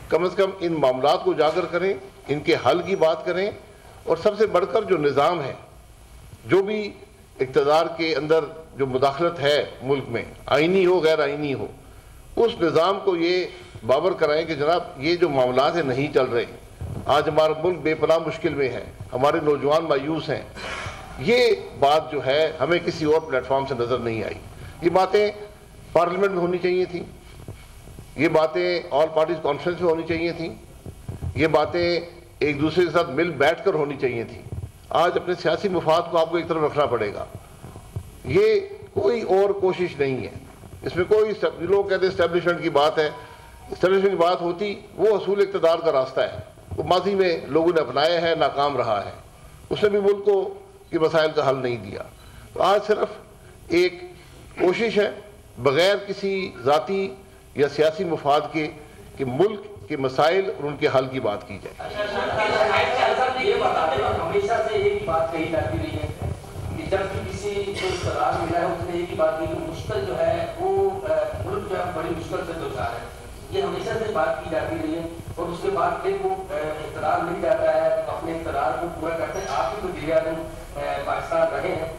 کم از کم ان معاملات کو اجاگر کریں، ان کے حل کی بات کریں، اور سب سے بڑھ کر جو نظام ہے، جو بھی اقتدار کے اندر جو مداخلت ہے ملک میں، آئینی ہو غیر آئینی ہو، اس نظام کو یہ باور کرائیں کہ جناب یہ جو معاملات ہیں نہیں چل رہے، آج ہمارا ملک بے پناہ مشکل میں ہے، ہمارے نوجوان مایوس ہیں. یہ بات جو ہے ہمیں کسی اور پلیٹ فارم سے نظر نہیں آئی. یہ باتیں پارلیمنٹ میں ہونی چاہیے تھیں، یہ باتیں آل پارٹیز کانفرنس میں ہونی چاہیے تھیں، یہ باتیں ایک دوسرے کے ساتھ مل بیٹھ کر ہونی چاہیے تھیں. آج اپنے سیاسی مفاد کو آپ کو ایک طرف رکھنا پڑے گا. یہ کوئی اور کوشش نہیں ہے، اس میں کوئی لوگ کہتے ہیں اسٹیبلشمنٹ کی بات ہے. اسٹیبلشمنٹ کی بات ہوتی وہ حصول اقتدار کا راستہ ہے، وہ ماضی میں لوگوں نے اپنایا ہے، ناکام رہا ہے، اس نے بھی ملک کو کے مسائل کا حل نہیں دیا. تو آج صرف ایک کوشش ہے بغیر کسی ذاتی یا سیاسی مفاد کے کہ ملک کے مسائل اور ان کے حل کی بات کی جائے. یہ بتاتے ہیں ہمیشہ سے ایک ہی بات کہی جاتی رہی ہے کہ جب بھی کسی کو اقتدار ملا ہے اس نے ایک ہی بات کی کہ مشکل جو ہے وہ ملک جو ہے بڑی مشکل سے دوچار ہے. یہ ہمیشہ سے بات کی جاتی رہی ہے اور اس کے بعد پھر وہ اقتدار مل جاتا ہے، اپنے اقتدار کو پورا کرتے ہیں. آپ بھی تو وزیراعظم پاکستان رہے ہیں،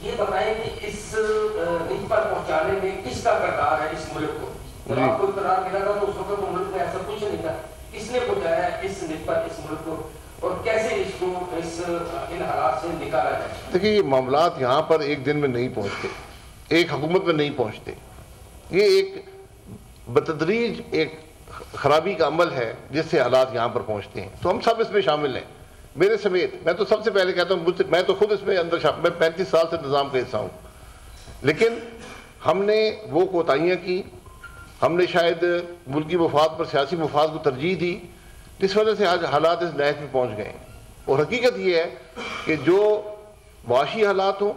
یہ بتائیں کہ اس نت پر پہنچانے میں کس کا کردار ہے اس ملک کو؟ جب آپ کو اقتدار ملا تھا تو اس وقت تو ملک میں ایسا کچھ نہیں تھا، کس نے پہنچایا اس نت پر اس ملک کو اور کیسے اس کو ان حالات سے نکالا جائے؟ دیکھیے یہ معاملات یہاں پر ایک دن میں نہیں پہنچتے، ایک حکومت میں نہیں پہنچتے. یہ ایک بتدریج ایک خرابی کا عمل ہے جس سے حالات یہاں پر پہنچتے ہیں. تو ہم سب اس میں شامل ہیں، میرے سمیت. میں تو سب سے پہلے کہتا ہوں میں تو خود اس میں اندر شامل، میں 35 سال سے نظام کا حصہ ہوں. لیکن ہم نے وہ کوتاہیاں کی، ہم نے شاید ملکی مفاد پر سیاسی مفاد کو ترجیح دی، جس وجہ سے آج حالات اس نہج میں پہنچ گئے ہیں. اور حقیقت یہ ہے کہ جو معاشی حالات ہوں،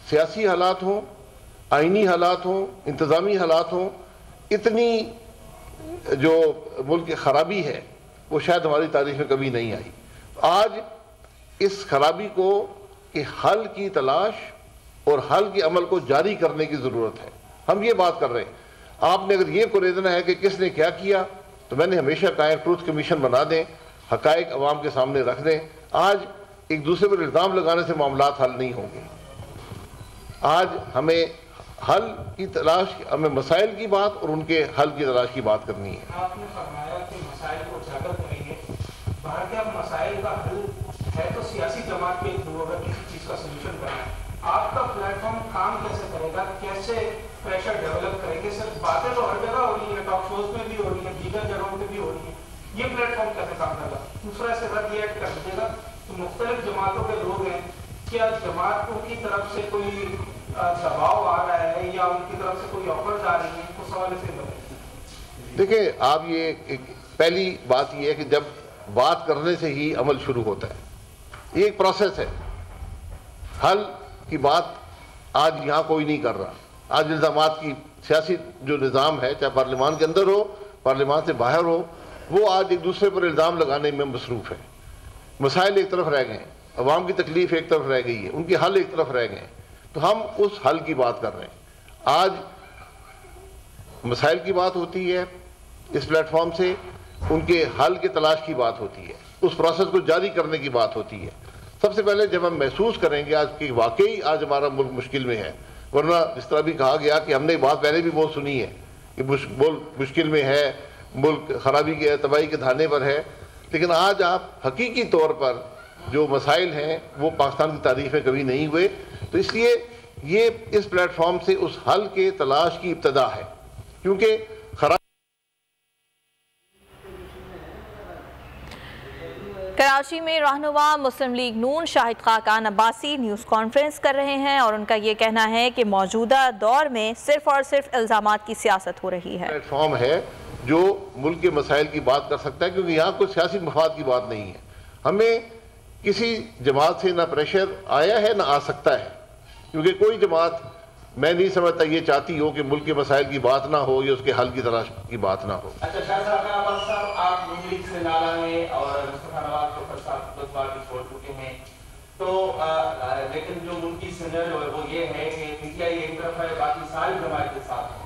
سیاسی حالات ہوں، آئینی حالات ہوں، انتظامی حالات ہوں، اتنی جو ملک کی خرابی ہے وہ شاید ہماری تاریخ میں کبھی نہیں آئی. آج اس خرابی کو کہ حل کی تلاش اور حل کے عمل کو جاری کرنے کی ضرورت ہے. ہم یہ بات کر رہے ہیں. آپ نے اگر یہ کوریدنا ہے کہ کس نے کیا کیا تو میں نے ہمیشہ کہا ہے ٹروتھ کمیشن بنا دیں، حقائق عوام کے سامنے رکھ دیں. آج ایک دوسرے پر الزام لگانے سے معاملات حل نہیں ہوں گے. آج ہمیں حل کی تلاش، ہمیں مسائل کی بات اور ان کے حل کی تلاش کی بات کرنی ہے. آپ نے فرمایا کہ مسائل کو اجاگر کریں گے. باہر کے مسائل کا حل ہے تو سیاسی جماعت کے تھرو اگر کسی چیز کا سولوشن کرنا ہے، آپ کا پلیٹ فارم کام کیسے کرے گا، کیسے پریشر ڈیولپ کریں گے؟ صرف باتیں تو ہر جگہ ہو رہی ہیں، ٹاک شوز میں بھی ہو رہی ہیں، دیگر جگہوں پہ بھی ہو رہی ہیں. یہ پلیٹ فارم کیسے کام کرے گا؟ دوسرا اس کے ساتھ یہ ایڈ کر دیجیے گا کہ مختلف جماعتوں کے لوگ ہیں، کیا جماعتوں کی طرف سے کوئی دباؤ آ رہا ہے یا ان کی طرف سے کوئی آفرز آ رہی ہیں؟ اس حوالے سے بتائیں. دیکھیں آپ یہ پہلی بات یہ ہے کہ جب بات کرنے سے ہی عمل شروع ہوتا ہے. یہ ایک پروسیس ہے. حل کی بات آج یہاں کوئی نہیں کر رہا. آج الزامات کی سیاسی جو نظام ہے، چاہے پارلیمان کے اندر ہو، پارلیمان سے باہر ہو، وہ آج ایک دوسرے پر الزام لگانے میں مصروف ہے. مسائل ایک طرف رہ گئے ہیں، عوام کی تکلیف ایک طرف رہ گئی ہے، ان کے حل ایک طرف رہ گئے ہیں. تو ہم اس حل کی بات کر رہے ہیں. آج مسائل کی بات ہوتی ہے اس پلیٹ فارم سے، ان کے حل کی تلاش کی بات ہوتی ہے، اس پروسیس کو جاری کرنے کی بات ہوتی ہے. سب سے پہلے جب ہم محسوس کریں گے آج کہ واقعی آج ہمارا ملک مشکل میں ہے، ورنہ اس طرح بھی کہا گیا کہ ہم نے بات پہلے بھی بہت سنی ہے کہ ملک مشکل میں ہے، ملک خرابی کے تباہی کے دھانے پر ہے، لیکن آج آپ حقیقی طور پر جو مسائل ہیں وہ پاکستان کی تاریخ میں کبھی نہیں ہوئے. تو اس لیے یہ اس پلیٹ فارم سے اس حل کے تلاش کی ابتدا ہے، کیونکہ کراچی میں رہنما مسلم لیگ نون شاہد خاقان عباسی نیوز کانفرنس کر رہے ہیں اور ان کا یہ کہنا ہے کہ موجودہ دور میں صرف اور صرف الزامات کی سیاست ہو رہی ہے. پلیٹ فارم ہے جو ملک کے مسائل کی بات کر سکتا ہے، کیونکہ یہاں کوئی سیاسی مفاد کی بات نہیں ہے. ہمیں کسی جماعت سے نہ پریشر آیا ہے نہ آ سکتا ہے، کیونکہ کوئی جماعت میں نہیں سمجھتا یہ چاہتی ہو کہ ملک کے مسائل کی بات نہ ہو یا اس کے حل کی تلاش کی بات نہ ہو. اچھا شاہ صاحب آپ نون لیگ سے نالا ہیں اور مصطفیٰ نواز کو صاحب 10 بار بھی چھوڑ چکے ہیں، تو لیکن جو ملکی سنر جو ہے وہ یہ ہے کہ پی ٹی آئی ایک طرف ہے، باقی ساری جماعت کے ساتھ ہیں،